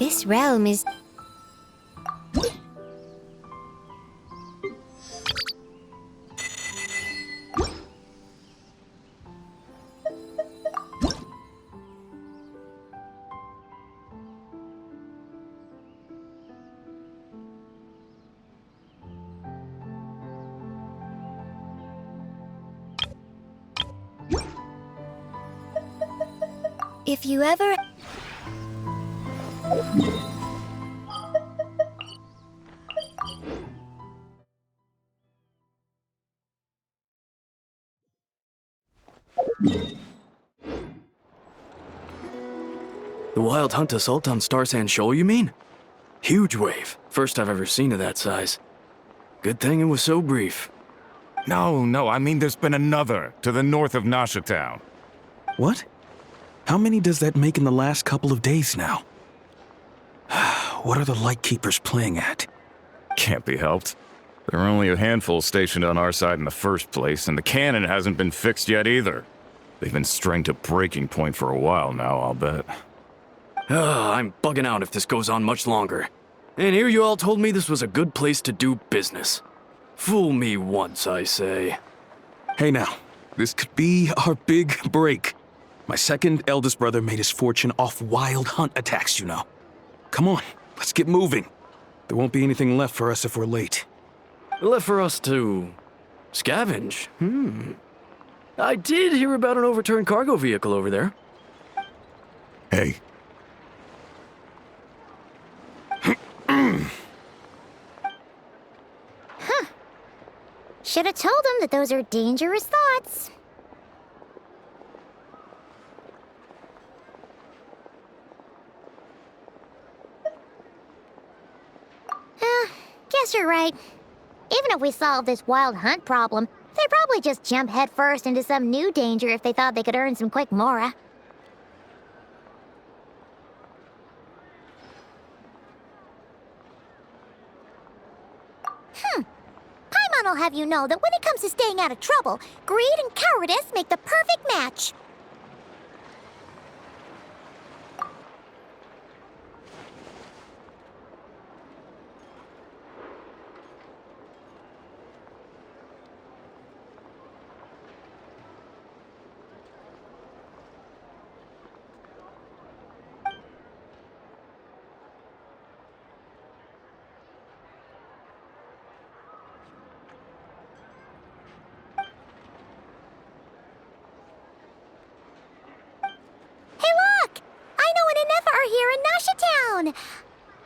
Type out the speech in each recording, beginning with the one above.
This realm is... If you ever... The Wild Hunt assault on Star Sand Shoal, you mean? Huge wave. First I've ever seen of that size. Good thing it was so brief. No, I mean there's been another to the north of Nasha Town. What? How many does that make in the last couple of days now? What are the Lightkeepers playing at? Can't be helped. There are only a handful stationed on our side in the first place, and the cannon hasn't been fixed yet either. They've been strained to breaking point for a while now, I'll bet. I'm bugging out if this goes on much longer. And here you all told me this was a good place to do business. Fool me once, I say. Hey now, this could be our big break. My second eldest brother made his fortune off Wild Hunt attacks, you know. Come on, let's get moving. There won't be anything left for us if we're late. Left for us to... scavenge? I did hear about an overturned cargo vehicle over there. Hey. Should have told him that those are dangerous thoughts. Guess you're right. Even if we solve this Wild Hunt problem, they'd probably just jump headfirst into some new danger if they thought they could earn some quick mora. Paimon will have you know that when it comes to staying out of trouble, greed and cowardice make the perfect match.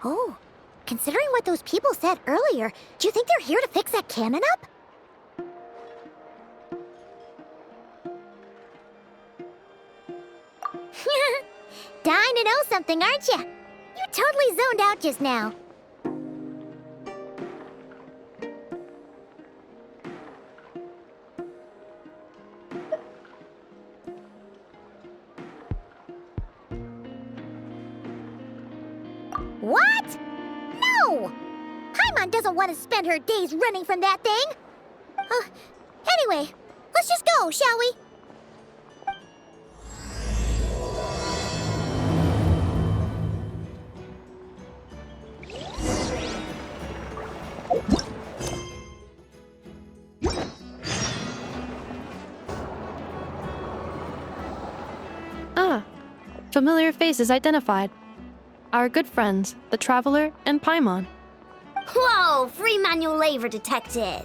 Oh, considering what those people said earlier, do you think they're here to fix that cannon up? Dying to know something, aren't you? You totally zoned out just now. What? No! Paimon doesn't want to spend her days running from that thing. Anyway, let's just go, shall we? Familiar faces identified. Our good friends, the Traveler and Paimon. Whoa! Free manual labor detected!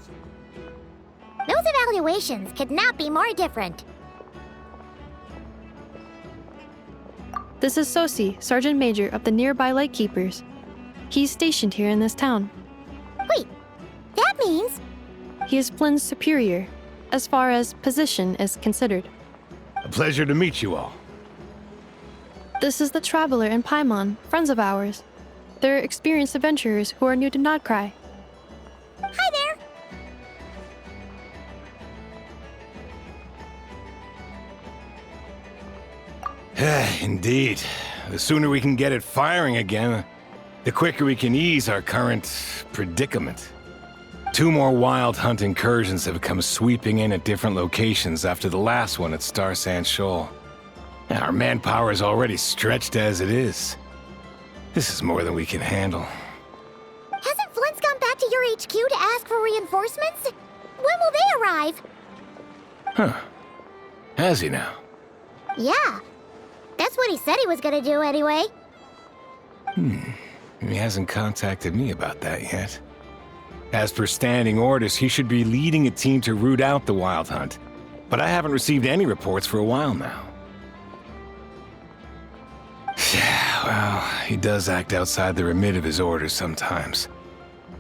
Those evaluations could not be more different. This is Sosi, Sergeant Major of the nearby Lightkeepers. He's stationed here in this town. Wait, that means... He is Flynn's superior, as far as position is considered. A pleasure to meet you all. This is the Traveler and Paimon, friends of ours. They're experienced adventurers who are new to Nodcry. Hi there! Indeed. The sooner we can get it firing again, the quicker we can ease our current predicament. 2 more Wild Hunt incursions have come sweeping in at different locations after the last one at Star Sand Shoal. Our manpower is already stretched as it is. This is more than we can handle. Hasn't Flint's gone back to your HQ to ask for reinforcements? When will they arrive? Huh. Has he now? Yeah. That's what he said he was gonna do anyway. He hasn't contacted me about that yet. As per standing orders, he should be leading a team to root out the Wild Hunt. But I haven't received any reports for a while now. Yeah, well, he does act outside the remit of his orders sometimes.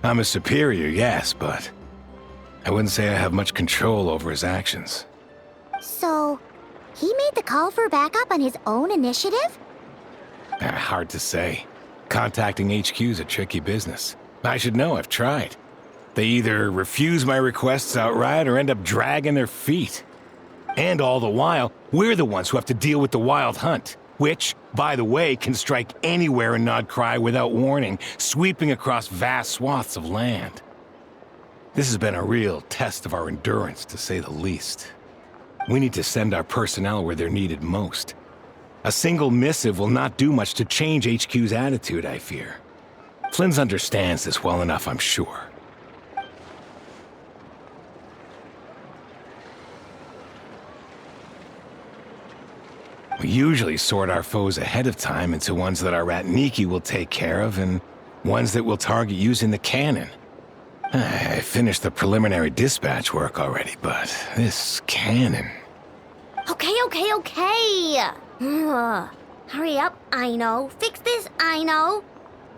I'm a superior, yes, but I wouldn't say I have much control over his actions. So, he made the call for backup on his own initiative? Hard to say. Contacting HQ's a tricky business. I should know, I've tried. They either refuse my requests outright or end up dragging their feet. And all the while, we're the ones who have to deal with the Wild Hunt, which, by the way, can strike anywhere in Nodcry without warning, sweeping across vast swaths of land. This has been a real test of our endurance, to say the least. We need to send our personnel where they're needed most. A single missive will not do much to change HQ's attitude, I fear. Flynn's understands this well enough, I'm sure. We usually sort our foes ahead of time into ones that our Ratniki will take care of and ones that we'll target using the cannon. I finished the preliminary dispatch work already, but this cannon... Okay. Hurry up, I know. Fix this, I know.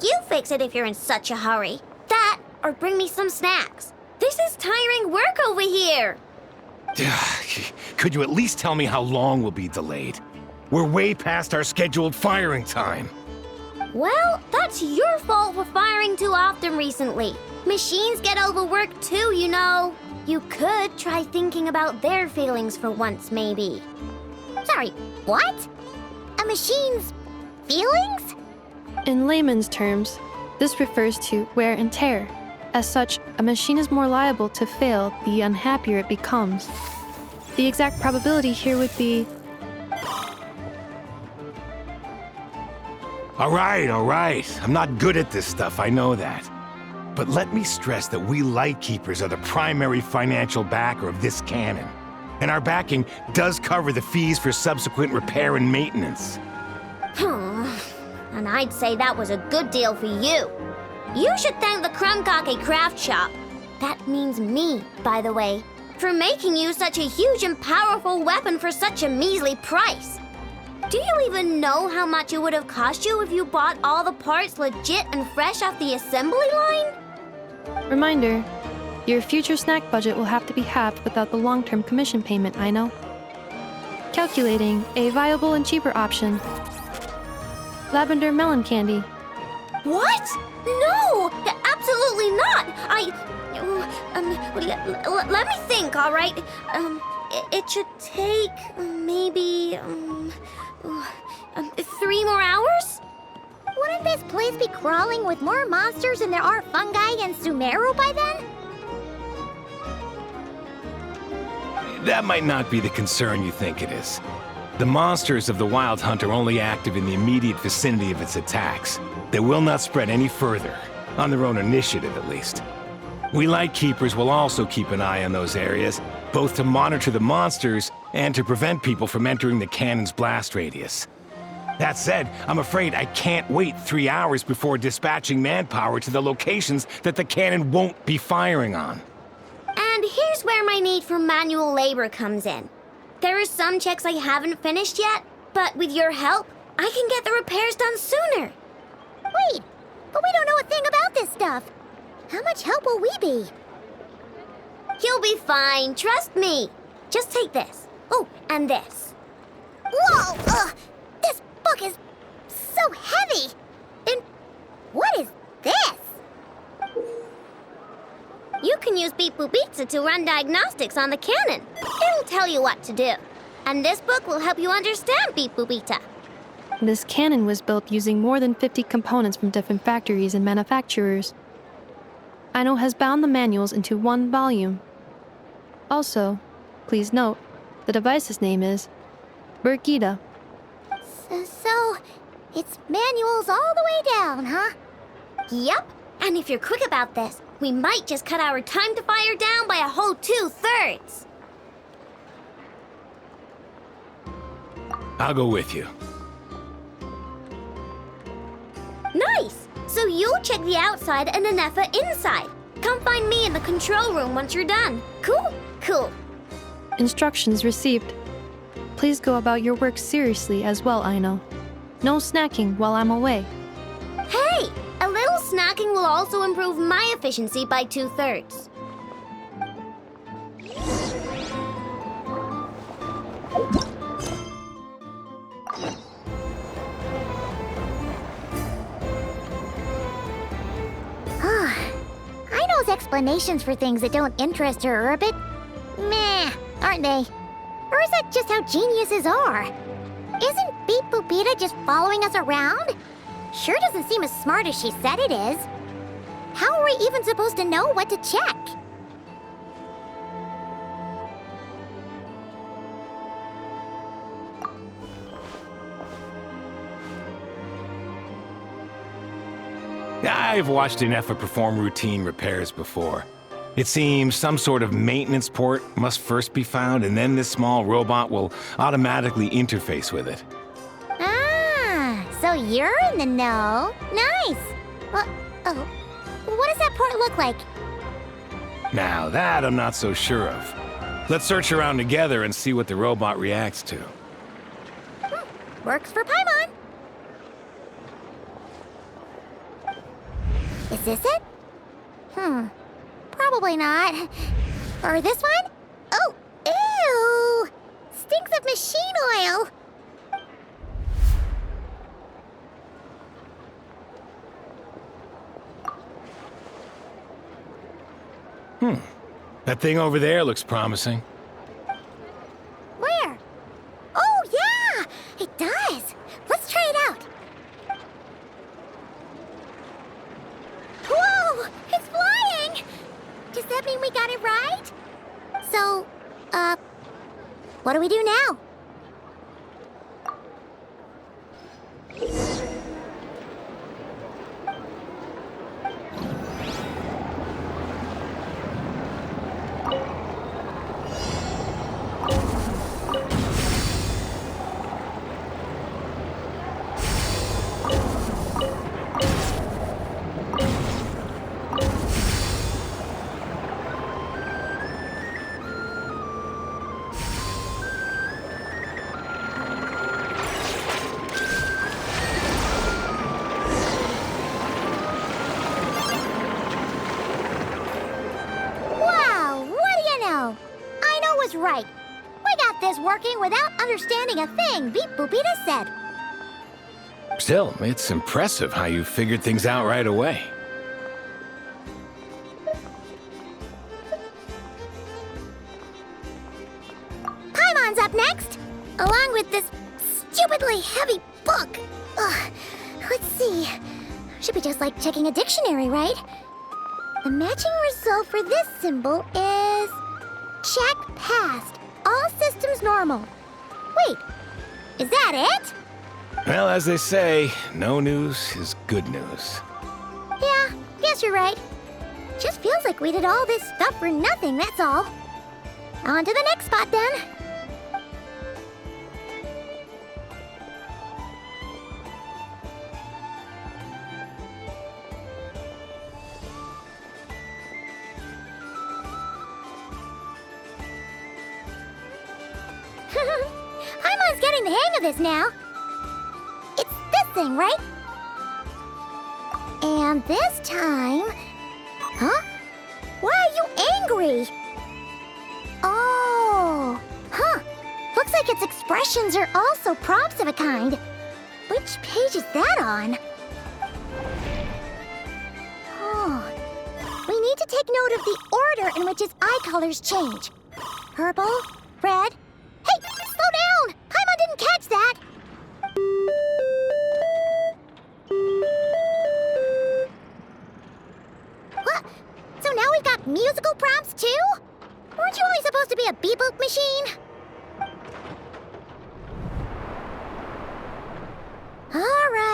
You fix it if you're in such a hurry. That, or bring me some snacks. This is tiring work over here. Could you at least tell me how long we'll be delayed? We're way past our scheduled firing time. Well, that's your fault for firing too often recently. Machines get overworked too, you know. You could try thinking about their feelings for once, maybe. Sorry, what? A machine's feelings? In layman's terms, this refers to wear and tear. As such, a machine is more liable to fail the unhappier it becomes. The exact probability here would be... All right. I'm not good at this stuff, I know that. But let me stress that we Lightkeepers are the primary financial backer of this cannon. And our backing does cover the fees for subsequent repair and maintenance. And I'd say that was a good deal for you. You should thank the Krumkake Craft Shop. That means me, by the way, for making you such a huge and powerful weapon for such a measly price. Do you even know how much it would have cost you if you bought all the parts legit and fresh off the assembly line? Reminder, your future snack budget will have to be halved without the long-term commission payment, I know. Calculating a viable and cheaper option. Lavender melon candy. What? No! Absolutely not! Let me think, all right? It should take maybe 3 more hours? Wouldn't this place be crawling with more monsters than there are fungi and Sumeru by then? That might not be the concern you think it is. The monsters of the Wild Hunt are only active in the immediate vicinity of its attacks. They will not spread any further, on their own initiative at least. We Lightkeepers will also keep an eye on those areas, both to monitor the monsters and to prevent people from entering the cannon's blast radius. That said, I'm afraid I can't wait 3 hours before dispatching manpower to the locations that the cannon won't be firing on. And here's where my need for manual labor comes in. There are some checks I haven't finished yet, but with your help, I can get the repairs done sooner. Wait, but we don't know a thing about this stuff. How much help will we be? You'll be fine, trust me. Just take this. Oh, and this. Whoa! This book is so heavy. And what is this? You can use Beep Boop Pizza to run diagnostics on the cannon. It'll tell you what to do. And this book will help you understand Beep Boop Pizza. This cannon was built using more than 50 components from different factories and manufacturers. Aino has bound the manuals into one volume. Also, please note, the device's name is Birgitta. So, It's manuals all the way down, huh? Yep. And if you're quick about this, we might just cut our time to fire down by a whole 2/3. I'll go with you. Nice! So you'll check the outside and Anefa inside. Come find me in the control room once you're done. Cool? Cool. Instructions received. Please go about your work seriously as well, Aino. No snacking while I'm away. Hey! A little snacking will also improve my efficiency by 2/3. Aino's explanations for things that don't interest her are a bit meh, aren't they? Or is that just how geniuses are? Isn't Beep Boopita just following us around? Sure doesn't seem as smart as she said it is. How are we even supposed to know what to check? I've watched Anefa perform routine repairs before. It seems some sort of maintenance port must first be found, and then this small robot will automatically interface with it. Ah, so you're in the know. Nice. Well, oh, what does that port look like? Now that I'm not so sure of. Let's search around together and see what the robot reacts to. Works for Paimon. Is this it? Probably not. Or this one? Oh, ew! Stinks of machine oil. That thing over there looks promising. Where? Oh, yeah! It does. Let's try it out. Whoa! It's flying! Does that mean we got it right? So, what do we do now? Right. We got this working without understanding a thing Beep Boopita said. Still, it's impressive how you figured things out right away. Paimon's up next, along with this stupidly heavy book. Ugh. Let's see. Should be just like checking a dictionary, right? The matching result for this symbol is... check passed. All systems normal. Wait, is that it? Well, as they say, no news is good news. Yeah, guess you're right. Just feels like we did all this stuff for nothing, that's all. On to the next spot, then. Paimon's getting the hang of this now. It's this thing, right? And this time... Huh? Why are you angry? Oh, huh. Looks like its expressions are also prompts of a kind. Which page is that on? Oh. We need to take note of the order in which his eye colors change. Purple, red... Hey, slow down! Paimon didn't catch that! What? So now we've got musical prompts too? Weren't you only supposed to be a beep-boop machine? Alright.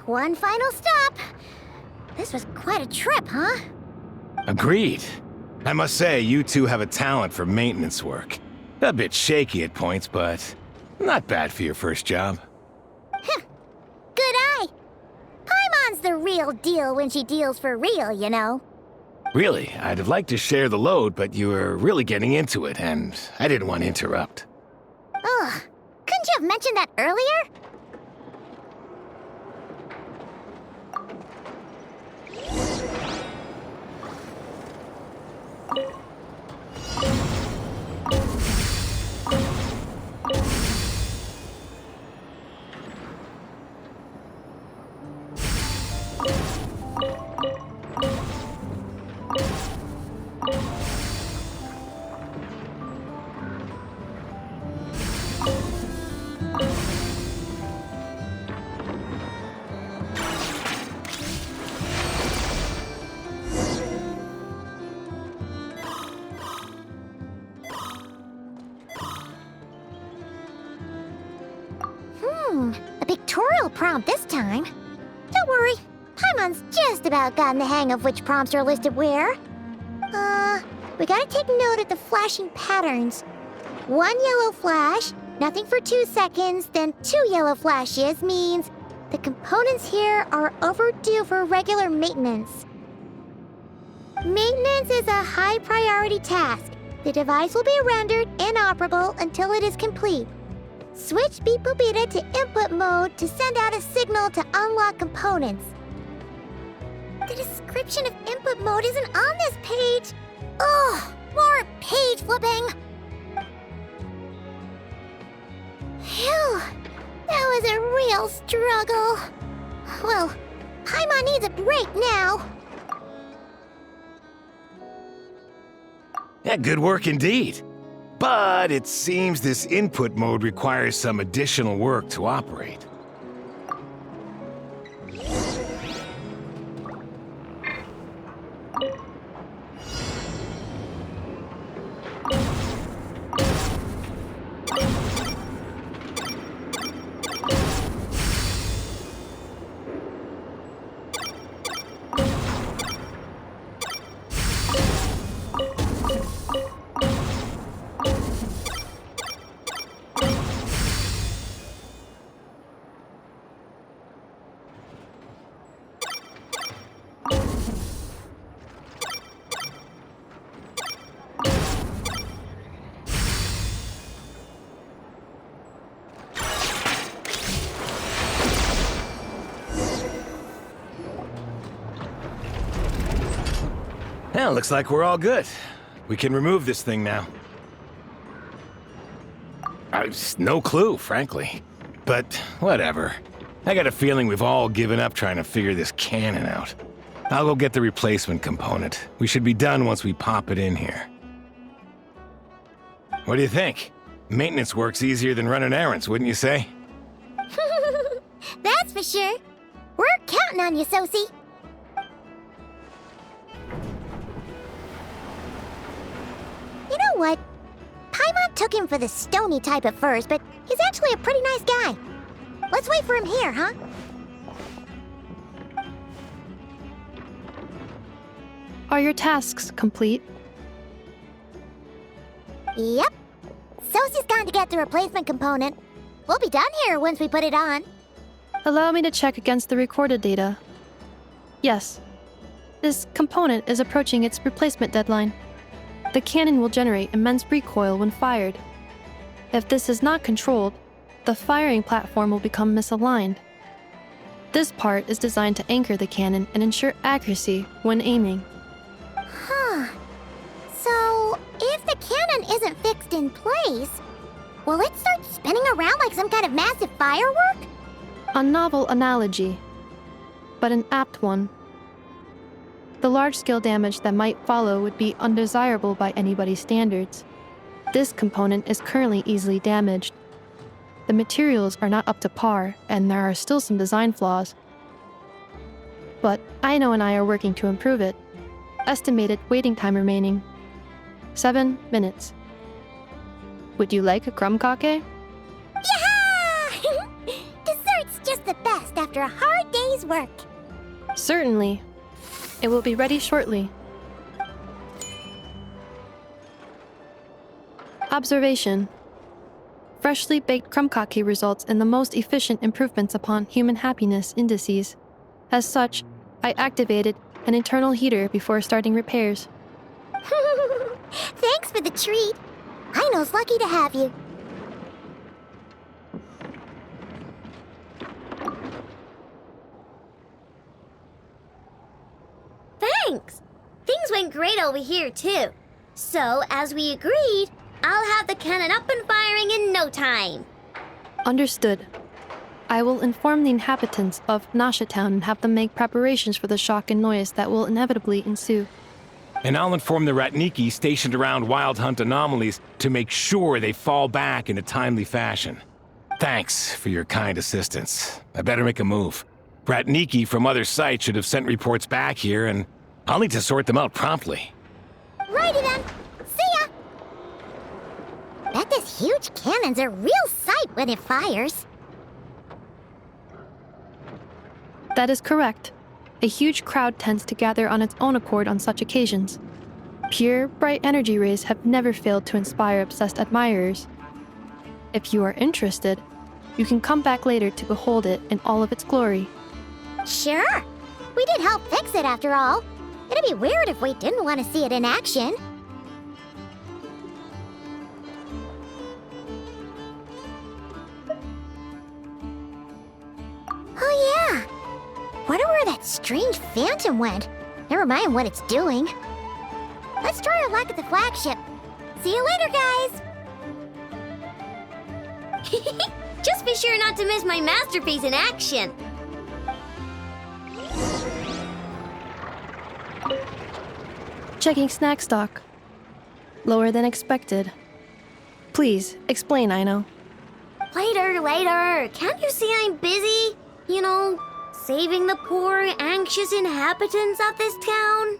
one final stop. This was quite a trip, huh? Agreed. I must say, you two have a talent for maintenance work. A bit shaky at points, but not bad for your first job. Good eye. Paimon's the real deal when she deals for real, you know. Really, I'd have liked to share the load, but you were really getting into it, and I didn't want to interrupt. Ugh, couldn't you have mentioned that earlier? A pictorial prompt this time. Don't worry, Paimon's just about gotten the hang of which prompts are listed where. We gotta take note of the flashing patterns. 1 yellow flash, nothing for 2 seconds, then 2 yellow flashes means the components here are overdue for regular maintenance. Maintenance is a high priority task. The device will be rendered inoperable until it is complete. Switch Beep Boopita to input mode to send out a signal to unlock components. The description of input mode isn't on this page. Ugh, more page flipping. Phew, that was a real struggle. Well, Paimon needs a break now. Yeah, good work indeed. But it seems this input mode requires some additional work to operate. Well, looks like we're all good. We can remove this thing now. I've no clue, frankly. But whatever. I got a feeling we've all given up trying to figure this cannon out. I'll go get the replacement component. We should be done once we pop it in here. What do you think? Maintenance work's easier than running errands, wouldn't you say? That's for sure. We're counting on you, Sosie. You know what? Paimon took him for the stony type at first, but he's actually a pretty nice guy. Let's wait for him here, huh? Are your tasks complete? Yep. Sosie's gone to get the replacement component. We'll be done here once we put it on. Allow me to check against the recorded data. Yes. This component is approaching its replacement deadline. The cannon will generate immense recoil when fired. If this is not controlled, the firing platform will become misaligned. This part is designed to anchor the cannon and ensure accuracy when aiming. Huh. So, if the cannon isn't fixed in place, will it start spinning around like some kind of massive firework? A novel analogy, but an apt one. The large-scale damage that might follow would be undesirable by anybody's standards. This component is currently easily damaged. The materials are not up to par, and there are still some design flaws. But Aino and I are working to improve it. Estimated waiting time remaining: 7 minutes. Would you like a crumb cake? Yeah! Dessert's just the best after after a hard day's work. Certainly. It will be ready shortly. Observation. Freshly baked krumkake results in the most efficient improvements upon human happiness indices. As such, I activated an internal heater before starting repairs. Thanks for the treat. Aino's lucky to have you. Thanks. Things went great over here, too. So, as we agreed, I'll have the cannon up and firing in no time. Understood. I will inform the inhabitants of Nasha Town and have them make preparations for the shock and noise that will inevitably ensue. And I'll inform the Ratniki stationed around Wild Hunt anomalies to make sure they fall back in a timely fashion. Thanks for your kind assistance. I better make a move. Ratniki from other sites should have sent reports back here, and I'll need to sort them out promptly. Righty then. See ya! Bet this huge cannon's a real sight when it fires. That is correct. A huge crowd tends to gather on its own accord on such occasions. Pure, bright energy rays have never failed to inspire obsessed admirers. If you are interested, you can come back later to behold it in all of its glory. Sure. We did help fix it after all. It'd be weird if we didn't want to see it in action. Oh yeah. Wonder where that strange phantom went. Never mind what it's doing. Let's try our luck at the flagship. See you later, guys! Just be sure not to miss my masterpiece in action. Checking snack stock. Lower than expected. Please, explain, Aino. Later. Can't you see I'm busy? You know, saving the poor, anxious inhabitants of this town?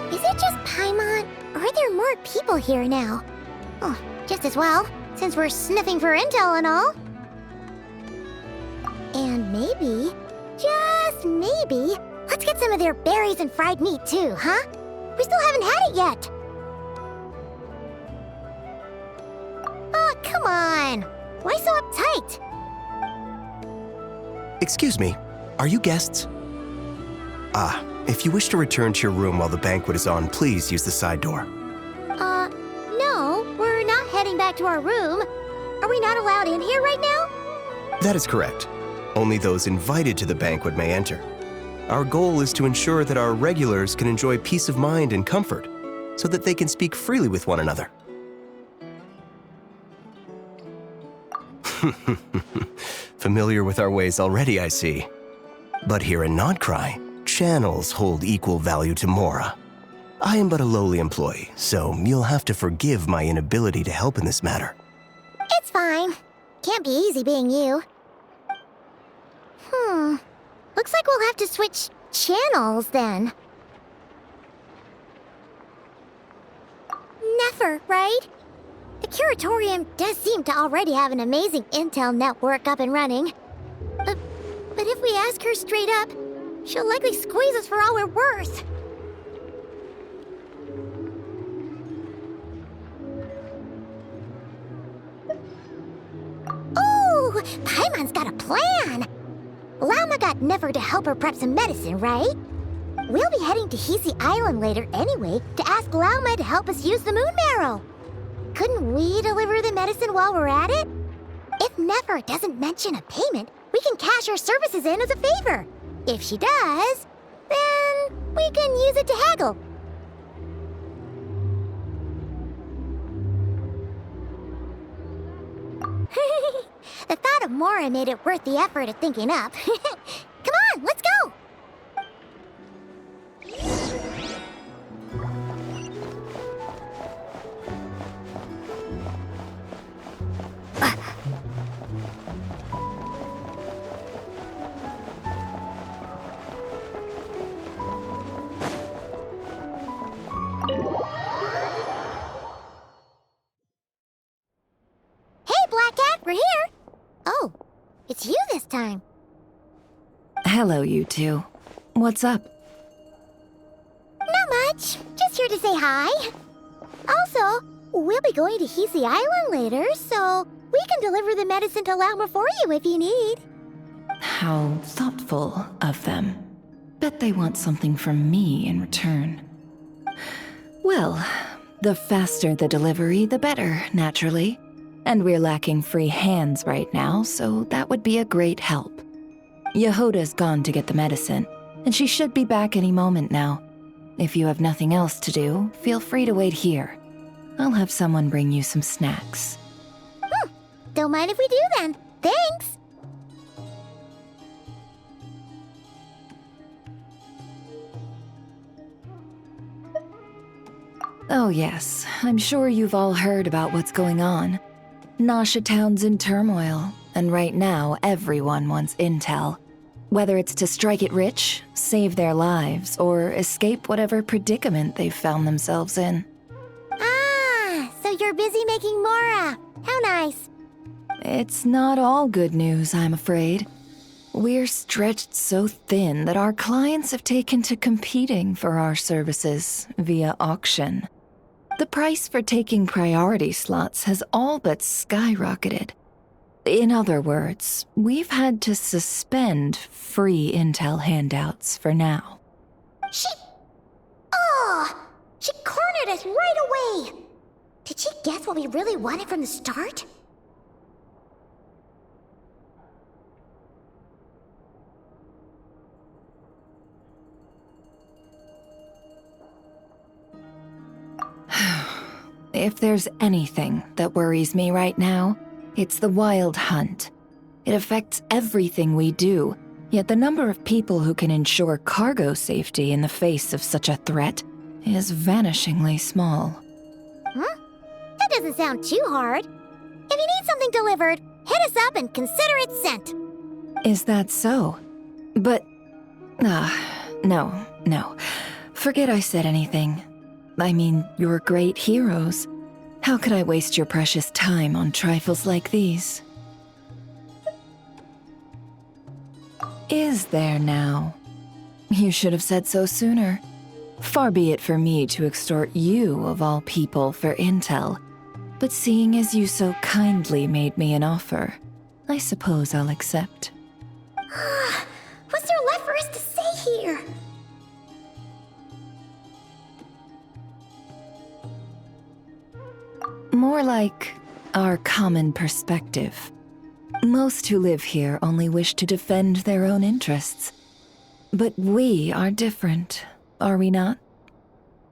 Is it just Paimon, or are there more people here now? Oh, just as well, since we're sniffing for intel and all. And maybe, just maybe, let's get some of their berries and fried meat too, huh? We still haven't had it yet. Oh, come on. Why so uptight? Excuse me, are you guests? If you wish to return to your room while the banquet is on, please use the side door. No, we're not heading back to our room. Are we not allowed in here right now? That is correct. Only those invited to the banquet may enter. Our goal is to ensure that our regulars can enjoy peace of mind and comfort, so that they can speak freely with one another. Familiar with our ways already, I see. But here in Nodcry, channels hold equal value to Mora. I am but a lowly employee, so you'll have to forgive my inability to help in this matter. It's fine. Can't be easy being you. Looks like we'll have to switch channels then. Never, right? The Curatorium does seem to already have an amazing intel network up and running. But if we ask her straight up, she'll likely squeeze us for all we're worth. Ooh, Paimon's got a plan! Llama got Never to help her prep some medicine, right? We'll be heading to Hisi Island later anyway to ask Llama to help us use the moon marrow. Couldn't we deliver the medicine while we're at it? If Never doesn't mention a payment, we can cash our services in as a favor. If she does, then we can use it to haggle. The thought of Mora made it worth the effort of thinking up. Come on, let's go! time. Hello, you two. What's up? Not much. Just here to say hi. Also, we'll be going to Hisi Island later, so we can deliver the medicine to Lauma for you if you need. How thoughtful of them. Bet they want something from me in return. Well, the faster the delivery, the better, naturally. And we're lacking free hands right now, so that would be a great help. Yehoda's gone to get the medicine, and she should be back any moment now. If you have nothing else to do, feel free to wait here. I'll have someone bring you some snacks. Don't mind if we do then. Thanks. Oh yes, I'm sure you've all heard about what's going on. Nasha Town's in turmoil, and right now everyone wants intel. Whether it's to strike it rich, save their lives, or escape whatever predicament they've found themselves in. Ah, so you're busy making Mora. How nice. It's not all good news, I'm afraid. We're stretched so thin that our clients have taken to competing for our services via auction. The price for taking priority slots has all but skyrocketed. In other words, we've had to suspend free intel handouts for now. She cornered us right away. Did she guess what we really wanted from the start? If there's anything that worries me right now, it's the wild hunt. It affects everything we do, yet the number of people who can ensure cargo safety in the face of such a threat is vanishingly small. Huh? That doesn't sound too hard. If you need something delivered, hit us up and consider it sent. Is that so? But... no. Forget I said anything. I mean, you're great heroes. How could I waste your precious time on trifles like these? Is there now? You should have said so sooner. Far be it for me to extort you, of all people, for intel. But seeing as you so kindly made me an offer, I suppose I'll accept. What's there left for us to say here? More like our common perspective. Most who live here only wish to defend their own interests. But we are different, are we not?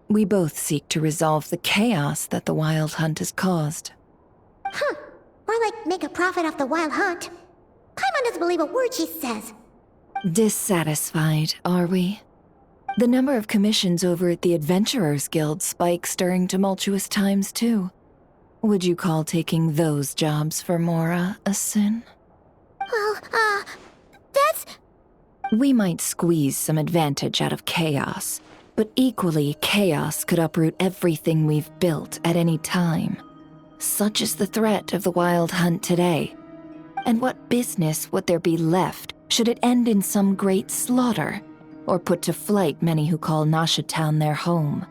We both seek to resolve the chaos that the Wild Hunt has caused. More like make a profit off the Wild Hunt. Paimon doesn't believe a word she says. Dissatisfied, are we? The number of commissions over at the Adventurers Guild spikes during tumultuous times, too. Would you call taking those jobs for Mora a sin? Well, that's... We might squeeze some advantage out of chaos, but equally, chaos could uproot everything we've built at any time. Such is the threat of the Wild Hunt today. And what business would there be left should it end in some great slaughter, or put to flight many who call Nasha Town their home?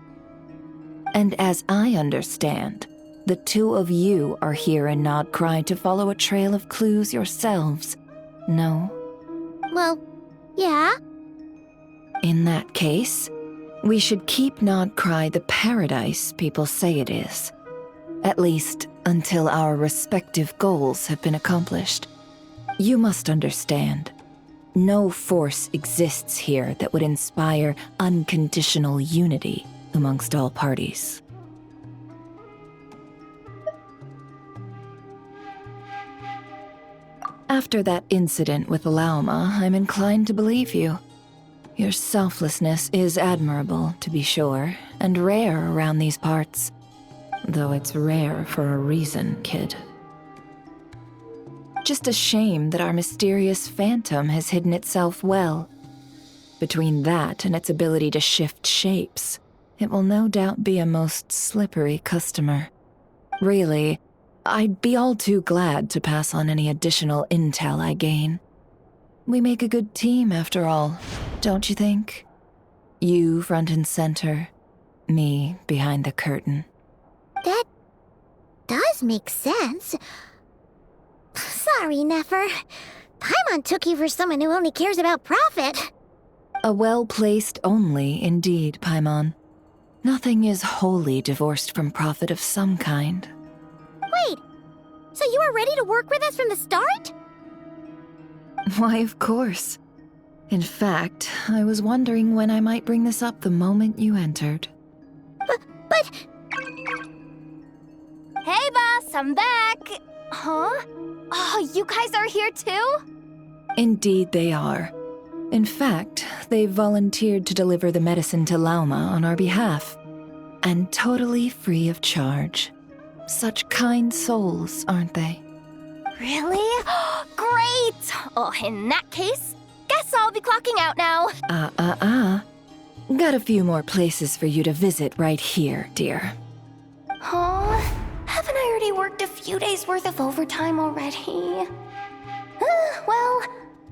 And as I understand, the two of you are here in Nodcry to follow a trail of clues yourselves, no? Well, yeah. In that case, we should keep Nodcry the paradise people say it is. At least until our respective goals have been accomplished. You must understand, no force exists here that would inspire unconditional unity amongst all parties. After that incident with Lauma, I'm inclined to believe you. Your selflessness is admirable, to be sure, and rare around these parts. Though it's rare for a reason, kid. Just a shame that our mysterious phantom has hidden itself well. Between that and its ability to shift shapes, it will no doubt be a most slippery customer. Really, I'd be all too glad to pass on any additional intel I gain. We make a good team, after all, don't you think? You front and center, me behind the curtain. That does make sense. Sorry, Nefer. Paimon took you for someone who only cares about profit. A well-placed only, indeed, Paimon. Nothing is wholly divorced from profit of some kind. Wait, so you were ready to work with us from the start? Why, of course. In fact, I was wondering when I might bring this up the moment you entered. But... Hey, boss, I'm back! Huh? Oh, you guys are here too? Indeed they are. In fact, they've volunteered to deliver the medicine to Lauma on our behalf. And totally free of charge. Such kind souls, aren't they? Really? Great! Oh, in that case, guess I'll be clocking out now. Got a few more places for you to visit right here, dear. Huh? Haven't I already worked a few days worth of overtime already? Well,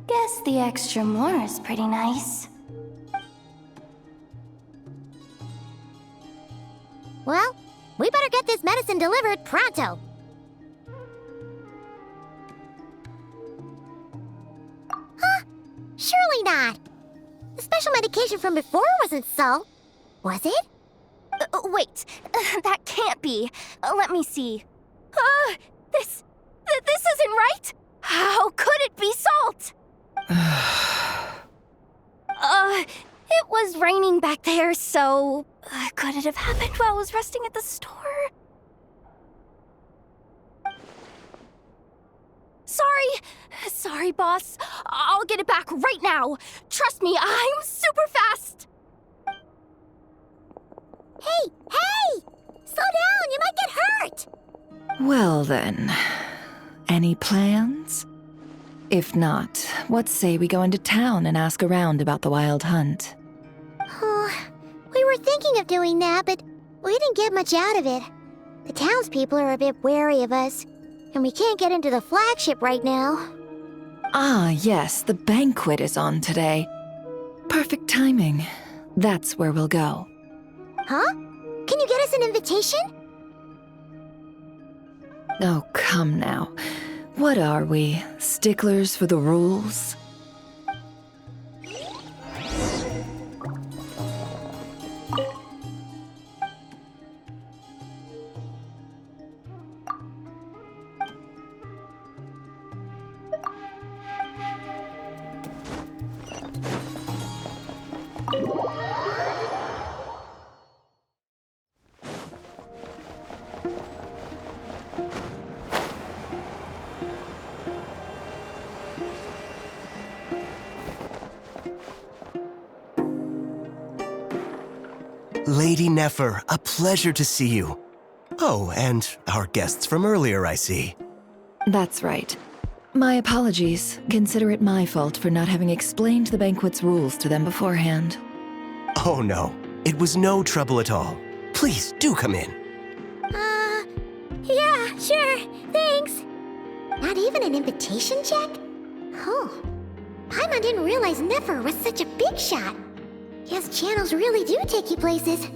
guess the extra more is pretty nice. Well, we better get this medicine delivered pronto. Huh? Surely not. The special medication from before wasn't so. Was it? Wait, that can't be. Let me see. This isn't right. How could it be salt? It was raining back there, so could it have happened while I was resting at the store? Sorry, boss. I'll get it back right now. Trust me, I'm super fast. Hey! Slow down, you might get hurt! Well then, any plans? If not, what say we go into town and ask around about the Wild Hunt? We were thinking of doing that, but we didn't get much out of it. The townspeople are a bit wary of us, and we can't get into the flagship right now. Ah, yes, the banquet is on today. Perfect timing. That's where we'll go. Huh? Can you get us an invitation? Oh, come now. What are we, sticklers for the rules? Lady Nefer, a pleasure to see you. Oh, and our guests from earlier, I see. That's right. My apologies. Consider it my fault for not having explained the banquet's rules to them beforehand. Oh no, it was no trouble at all. Please, do come in. Yeah, sure, thanks. Not even an invitation check? Oh, Paimon didn't realize Nefer was such a big shot. Guess channels really do take you places.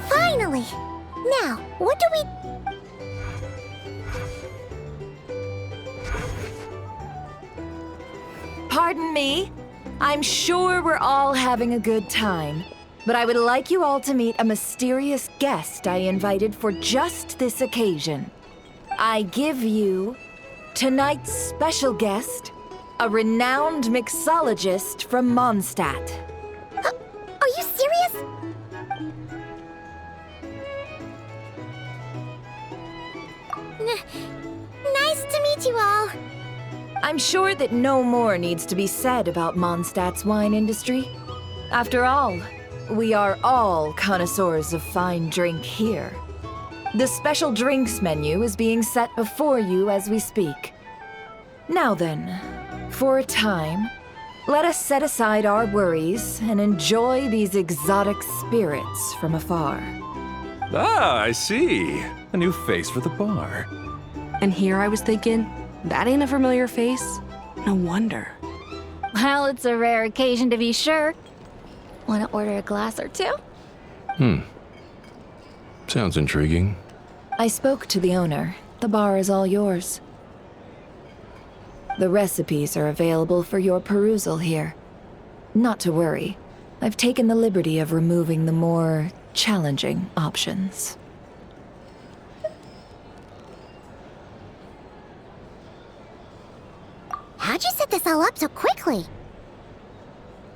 Finally! Now, what do we... Pardon me. I'm sure we're all having a good time, but I would like you all to meet a mysterious guest I invited for just this occasion. I give you tonight's special guest, a renowned mixologist from Mondstadt. Are you serious? Nice to meet you all. I'm sure that no more needs to be said about Mondstadt's wine industry. After all, we are all connoisseurs of fine drink here. The special drinks menu is being set before you as we speak. Now then, for a time, let us set aside our worries and enjoy these exotic spirits from afar. Ah, I see. A new face for the bar. And here I was thinking, that ain't a familiar face. No wonder. Well, it's a rare occasion to be sure. Want to order a glass or two? Sounds intriguing. I spoke to the owner. The bar is all yours. The recipes are available for your perusal here. Not to worry. I've taken the liberty of removing the more challenging options. How'd you set this all up so quickly?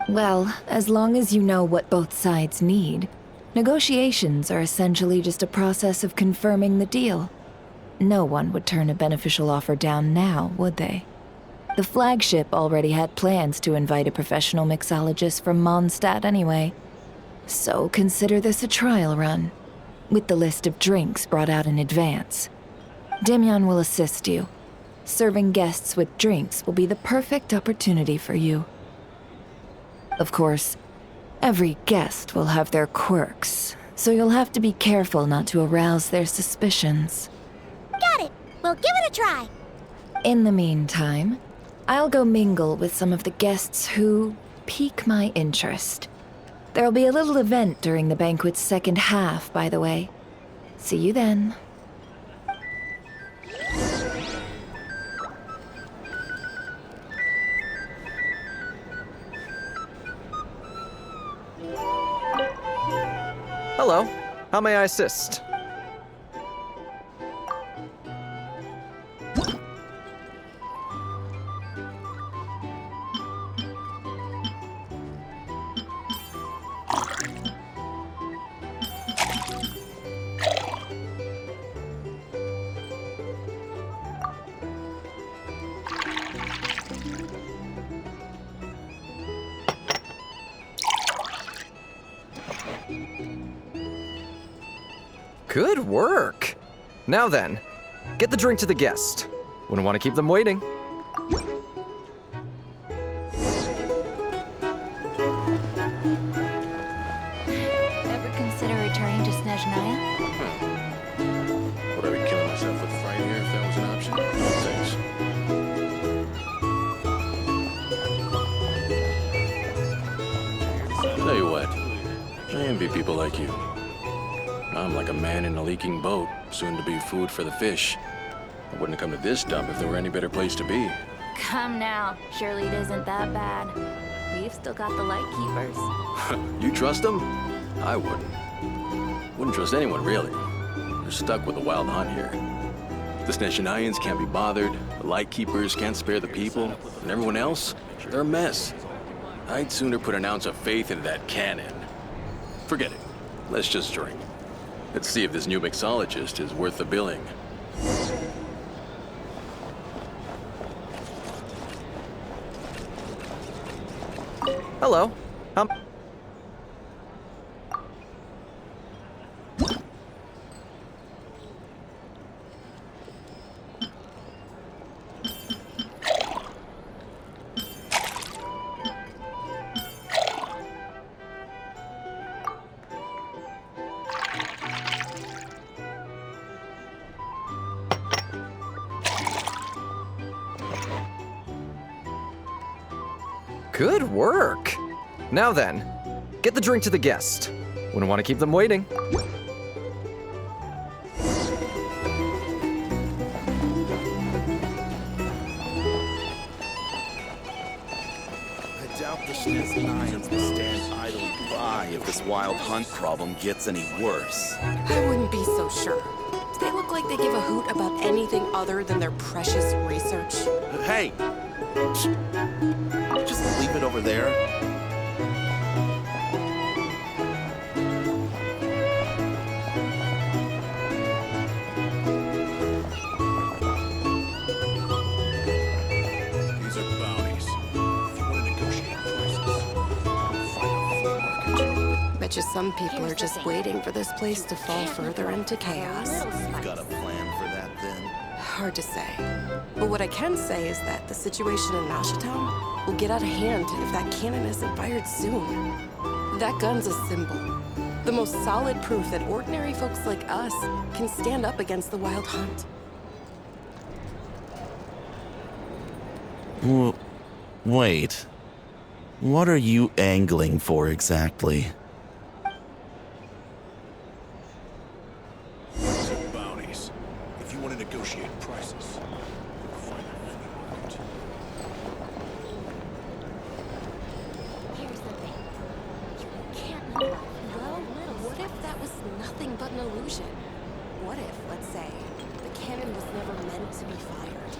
Well, as long as you know what both sides need, negotiations are essentially just a process of confirming the deal. No one would turn a beneficial offer down now, would they? The flagship already had plans to invite a professional mixologist from Mondstadt anyway. So consider this a trial run, with the list of drinks brought out in advance. Demyon will assist you. Serving guests with drinks will be the perfect opportunity for you. Of course, every guest will have their quirks, so you'll have to be careful not to arouse their suspicions. Got it. We'll give it a try. In the meantime, I'll go mingle with some of the guests who pique my interest. There'll be a little event during the banquet's second half, by the way. See you then. Hello. How may I assist? Good work! Now then, get the drink to the guest. Wouldn't want to keep them waiting. Ever consider returning to Snezhnaya? Would I be killing myself with fright here if that was an option? Thanks. Tell you what, I envy people like you. I'm like a man in a leaking boat, soon to be food for the fish. I wouldn't have come to this dump if there were any better place to be. Come now. Surely it isn't that bad. We've still got the light keepers. You trust them? I wouldn't. Wouldn't trust anyone, really. You're stuck with a wild hunt here. The Snezhnayans can't be bothered, the Lightkeepers can't spare the people, and everyone else, they're a mess. I'd sooner put an ounce of faith into that cannon. Forget it. Let's just drink. Let's see if this new mixologist is worth the billing. Hello. Good work! Now then, get the drink to the guest. Wouldn't want to keep them waiting. I doubt the Snezhnayans will stand idly by if this wild hunt problem gets any worse. I wouldn't be so sure. Do they look like they give a hoot about anything other than their precious research? Hey! Just leave it over there. These are bounties. If you want to negotiate prices, find a full market. Bet Just some people are just waiting for this place to fall further into chaos. You've got a plan for that then? Hard to say. But what I can say is that the situation in Mashatown will get out of hand if that cannon isn't fired soon. That gun's a symbol. The most solid proof that ordinary folks like us can stand up against the Wild Hunt. Wait. What are you angling for exactly? Bounties. If you want to negotiate prices, you'll find them anywhere. Here's the thing. You can't know. Well, what if that was nothing but an illusion? What if, let's say, the cannon was never meant to be fired?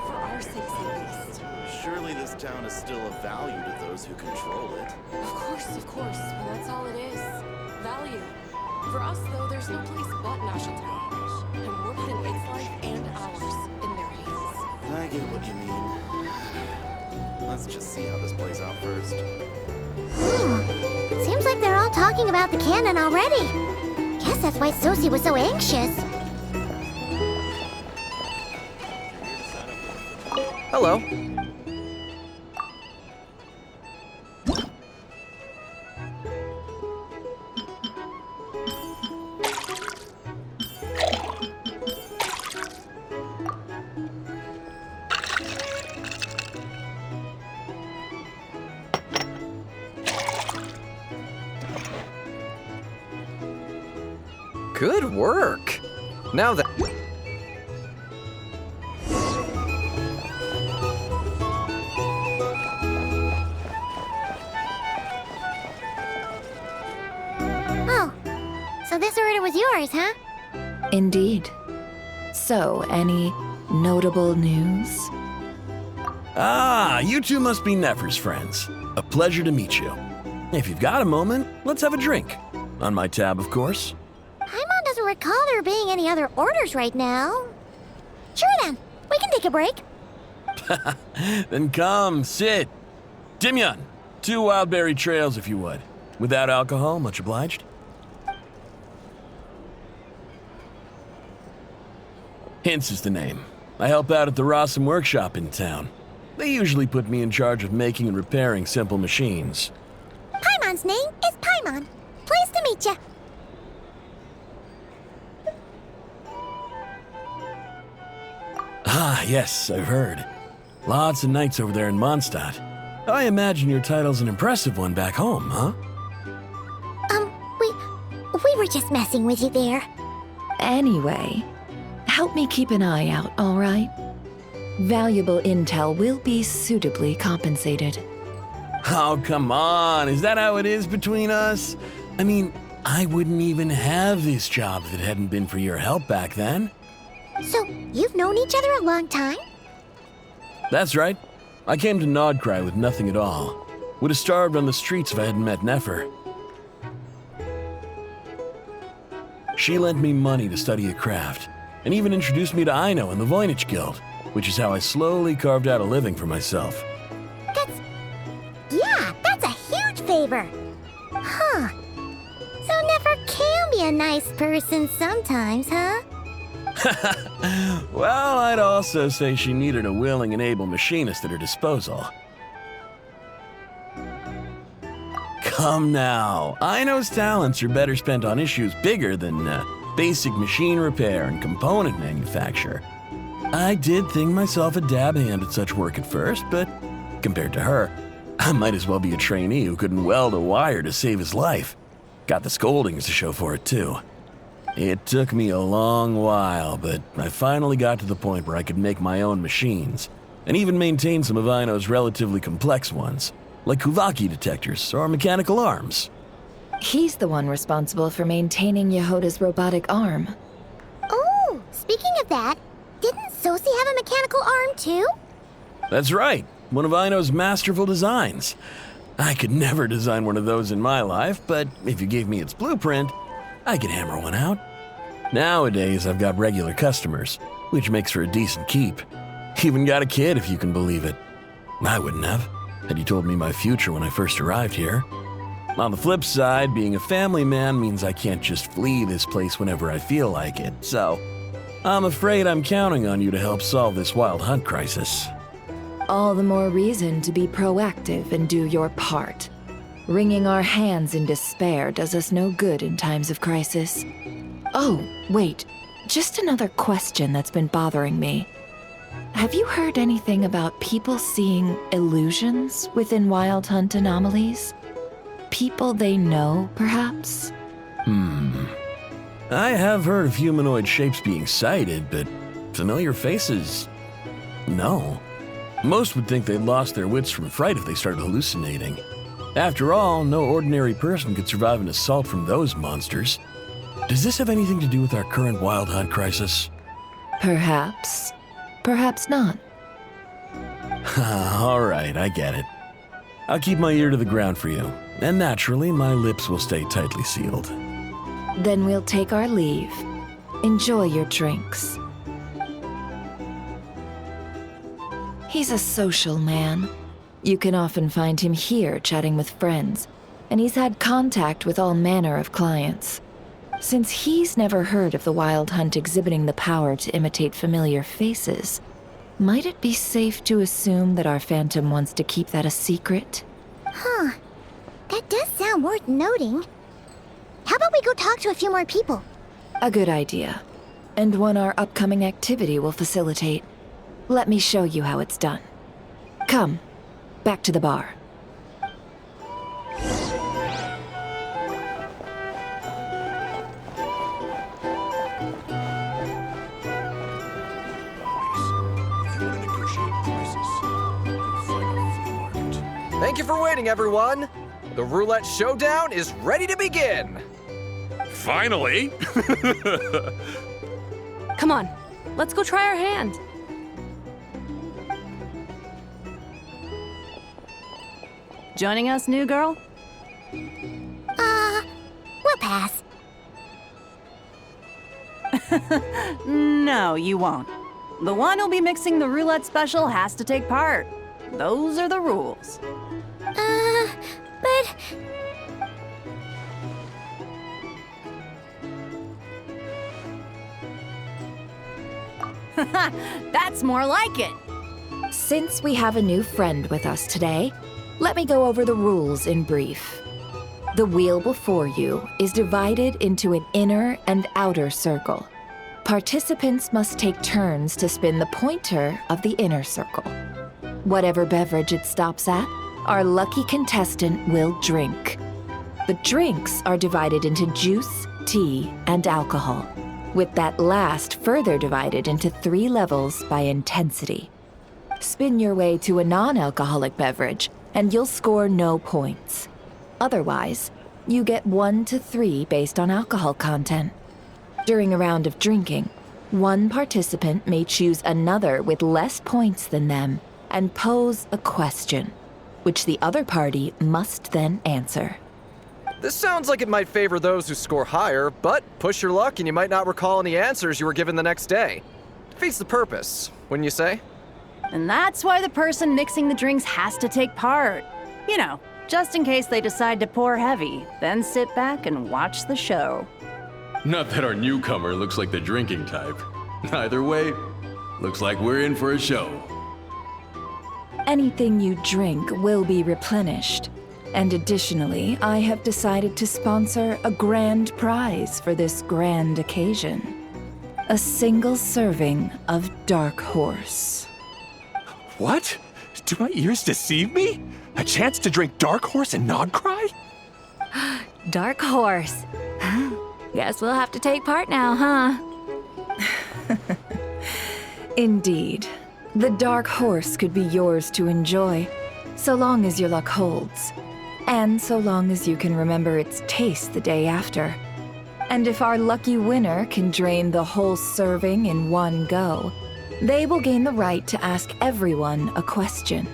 For our sakes at least. Surely this town is still of value to those who control it. Of course, and that's all it is. Value. For us, though, there's no place but Mashatown. And we're putting its life and ours in their hands. I get what you mean. Let's just see how this plays out first. Seems like they're all talking about the cannon already. Guess that's why Sosie was so anxious. Hello. Good work. Now that... Oh, so this order was yours, huh? Indeed. So, any notable news? Ah, you two must be Nefer's friends. A pleasure to meet you. If you've got a moment, let's have a drink. On my tab, of course. Paimon doesn't recall there being any other orders right now. Sure then, we can take a break. Then come, sit. Dimyon, 2 wildberry trails if you would. Without alcohol, much obliged. Hints is the name. I help out at the Rossum workshop in town. They usually put me in charge of making and repairing simple machines. Paimon's name is Paimon. Pleased to meet you. Ah, yes, I've heard. Lots of knights over there in Mondstadt. I imagine your title's an impressive one back home, huh? We were just messing with you there. Anyway, help me keep an eye out, all right? Valuable intel will be suitably compensated. Oh, come on. Is that how it is between us? I mean, I wouldn't even have this job if it hadn't been for your help back then. So, you've known each other a long time? That's right. I came to Nodcry with nothing at all. Would have starved on the streets if I hadn't met Nefer. She lent me money to study a craft, and even introduced me to Aino and the Voynich Guild, which is how I slowly carved out a living for myself. That's a huge favor. Huh. So Nefer can be a nice person sometimes, huh? Well, I'd also say she needed a willing and able machinist at her disposal. Come now, Aino's talents are better spent on issues bigger than basic machine repair and component manufacture. I did think myself a dab hand at such work at first, but compared to her, I might as well be a trainee who couldn't weld a wire to save his life. Got the scoldings to show for it, too. It took me a long while, but I finally got to the point where I could make my own machines, and even maintain some of Aino's relatively complex ones, like Kuvaki detectors or mechanical arms. He's the one responsible for maintaining Yehoda's robotic arm. Oh, speaking of that, didn't Sosie have a mechanical arm too? That's right, one of Aino's masterful designs. I could never design one of those in my life, but if you gave me its blueprint, I could hammer one out. Nowadays, I've got regular customers, which makes for a decent keep. Even got a kid, if you can believe it. I wouldn't have, had you told me my future when I first arrived here. On the flip side, being a family man means I can't just flee this place whenever I feel like it, so I'm afraid I'm counting on you to help solve this wild hunt crisis. All the more reason to be proactive and do your part. Wringing our hands in despair does us no good in times of crisis. Oh, wait. Just another question that's been bothering me. Have you heard anything about people seeing illusions within Wild Hunt anomalies? People they know, perhaps? I have heard of humanoid shapes being sighted, but familiar faces? No. Most would think they'd lost their wits from fright if they started hallucinating. After all, no ordinary person could survive an assault from those monsters. Does this have anything to do with our current Wild Hunt crisis? Perhaps. Perhaps not. All right, I get it. I'll keep my ear to the ground for you, and naturally, my lips will stay tightly sealed. Then we'll take our leave. Enjoy your drinks. He's a social man. You can often find him here chatting with friends, and he's had contact with all manner of clients. Since he's never heard of the Wild Hunt exhibiting the power to imitate familiar faces, might it be safe to assume that our Phantom wants to keep that a secret? Huh. That does sound worth noting. How about we go talk to a few more people? A good idea, and one our upcoming activity will facilitate. Let me show you how it's done. Come, back to the bar. Thank you for waiting, everyone. The roulette showdown is ready to begin. Finally! Come on, let's go try our hand. Joining us, new girl? We'll pass. No, you won't. The one who'll be mixing the roulette special has to take part. Those are the rules. But... That's more like it. Since we have a new friend with us today, let me go over the rules in brief. The wheel before you is divided into an inner and outer circle. Participants must take turns to spin the pointer of the inner circle. Whatever beverage it stops at, our lucky contestant will drink. The drinks are divided into juice, tea, and alcohol, with that last further divided into 3 levels by intensity. Spin your way to a non-alcoholic beverage, and you'll score no points. Otherwise, you get 1 to 3 based on alcohol content. During a round of drinking, one participant may choose another with less points than them and pose a question, which the other party must then answer. This sounds like it might favor those who score higher, but push your luck and you might not recall any answers you were given the next day. Defeats the purpose, wouldn't you say? And that's why the person mixing the drinks has to take part. You know, just in case they decide to pour heavy, then sit back and watch the show. Not that our newcomer looks like the drinking type. Either way, looks like we're in for a show. Anything you drink will be replenished. And additionally, I have decided to sponsor a grand prize for this grand occasion. A single serving of Dark Horse. What? Do my ears deceive me? A chance to drink Dark Horse and not cry? Dark Horse. Guess we'll have to take part now, huh? Indeed. The Dark Horse could be yours to enjoy, so long as your luck holds. And so long as you can remember its taste the day after. And if our lucky winner can drain the whole serving in one go, they will gain the right to ask everyone a question,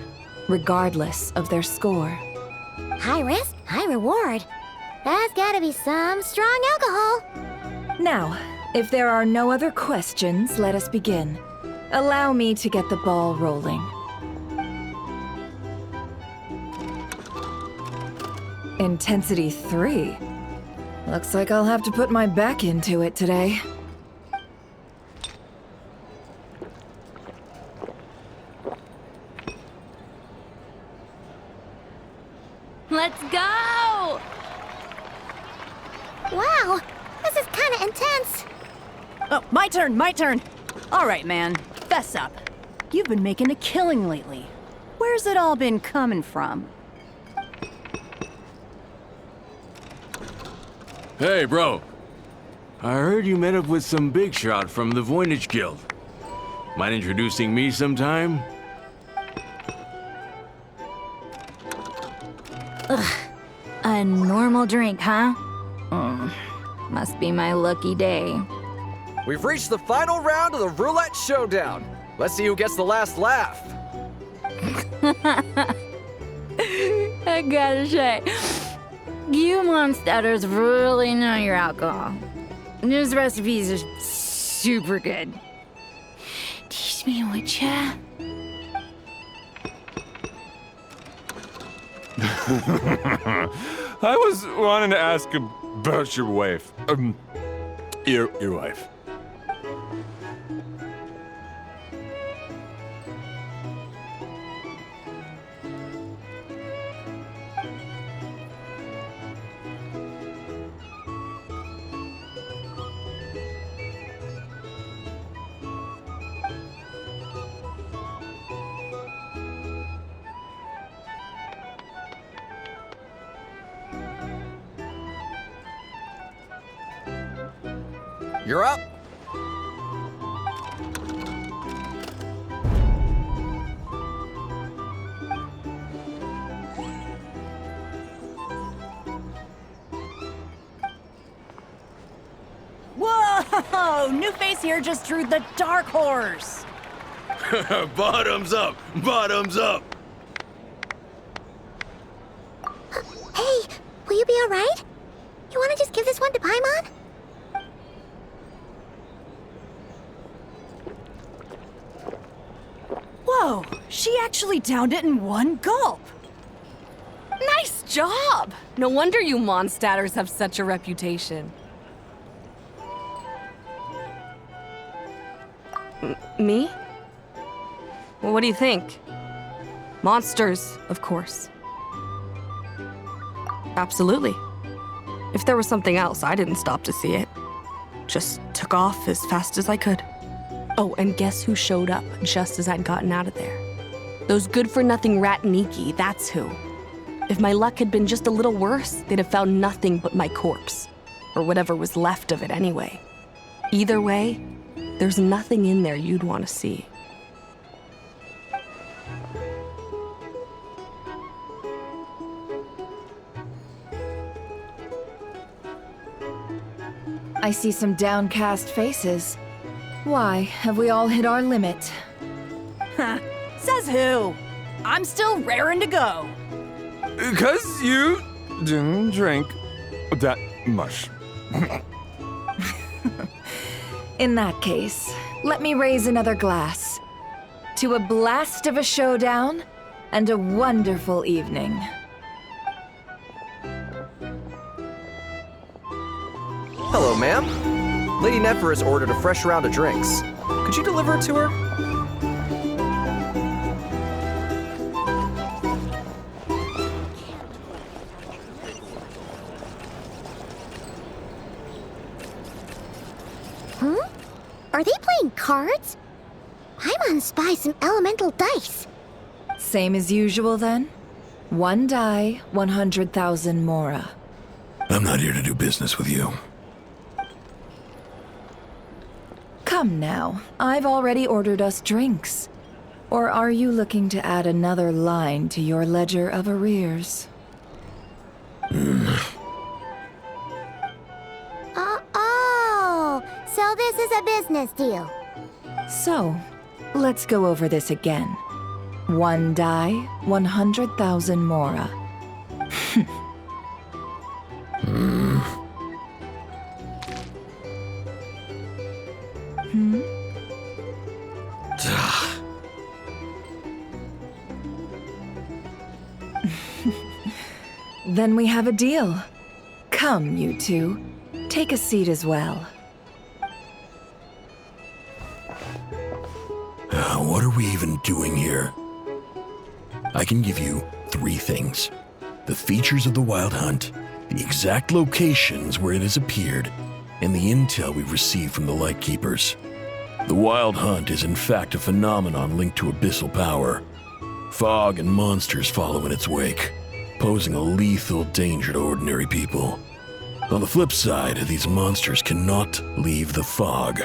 regardless of their score. High risk, high reward. That's gotta be some strong alcohol. Now, if there are no other questions, let us begin. Allow me to get the ball rolling. Intensity 3? Looks like I'll have to put my back into it today. Let's go! Wow, this is kind of intense. Oh, my turn. All right, man, fess up. You've been making a killing lately. Where's it all been coming from? Hey, bro. I heard you met up with some big shot from the Voynich Guild. Mind introducing me sometime? Ugh. A normal drink, huh? Must be my lucky day. We've reached the final round of the Roulette Showdown. Let's see who gets the last laugh. I gotta say, you Mondstadters really know your alcohol. This recipes are super good. Teach me, would ya? I was wanting to ask about your wife. Your wife. You're up. Whoa! New face here just drew the dark horse. Bottoms up! Bottoms up! Hey, will you be alright? You want to just give this one to Paimon? Whoa, she actually downed it in one gulp. Nice job! No wonder you Mondstadters have such a reputation. Me? Well, what do you think? Monsters, of course. Absolutely. If there was something else, I didn't stop to see it. Just took off as fast as I could. Oh, and guess who showed up just as I'd gotten out of there? Those good-for-nothing Rataniki, that's who. If my luck had been just a little worse, they'd have found nothing but my corpse. Or whatever was left of it anyway. Either way, there's nothing in there you'd want to see. I see some downcast faces. Why, have we all hit our limit? Says who? I'm still raring to go. 'Cause you didn't drink that much. In that case, let me raise another glass. To a blast of a showdown and a wonderful evening. Hello, ma'am. Lady Nefer has ordered a fresh round of drinks. Could you deliver it to her? Are they playing cards? Paimon spies some elemental dice. Same as usual then? One die, 100,000 mora. I'm not here to do business with you. Come now, I've already ordered us drinks. Or are you looking to add another line to your ledger of arrears? Oh, so this is a business deal. So, let's go over this again. One die, 100,000 mora. Then we have a deal. Come, you two. Take a seat as well. What are we even doing here? I can give you 3 things. The features of the Wild Hunt, the exact locations where it has appeared, and the intel we've received from the Lightkeepers. The Wild Hunt is in fact a phenomenon linked to abyssal power. Fog and monsters follow in its wake, posing a lethal danger to ordinary people. On the flip side, these monsters cannot leave the fog,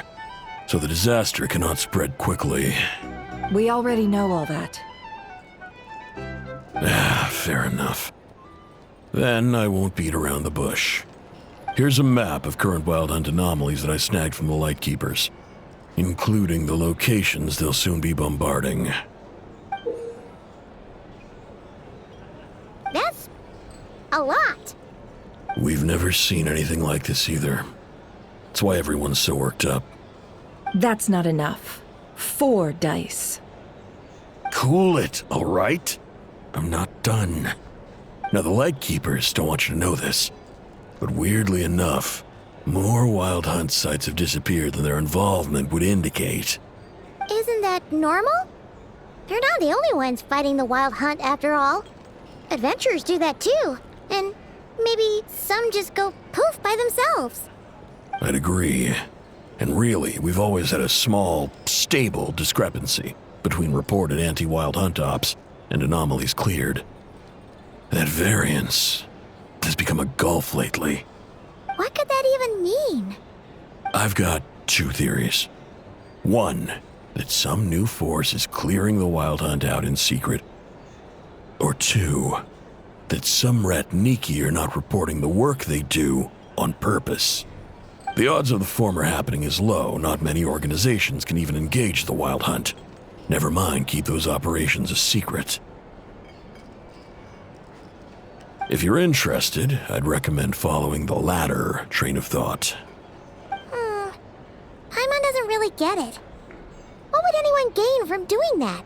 so the disaster cannot spread quickly. We already know all that. Fair enough. Then I won't beat around the bush. Here's a map of current Wild Hunt anomalies that I snagged from the Lightkeepers, including the locations they'll soon be bombarding. That's a lot. We've never seen anything like this either. That's why everyone's so worked up. That's not enough. 4 dice. Cool it, all right? I'm not done. Now, the Lightkeepers don't want you to know this, but weirdly enough, more Wild Hunt sites have disappeared than their involvement would indicate. Isn't that normal? They're not the only ones fighting the Wild Hunt after all. Adventurers do that too, and maybe some just go poof by themselves. I'd agree. And really, we've always had a small, stable discrepancy between reported anti-Wild Hunt ops and anomalies cleared. That variance has become a gulf lately. What could that even mean? I've got 2 theories. 1, that some new force is clearing the Wild Hunt out in secret. Or 2, that some Ratniki are not reporting the work they do on purpose. The odds of the former happening is low. Not many organizations can even engage the Wild Hunt. Never mind keep those operations a secret. If you're interested, I'd recommend following the latter train of thought. Paimon doesn't really get it. What would anyone gain from doing that?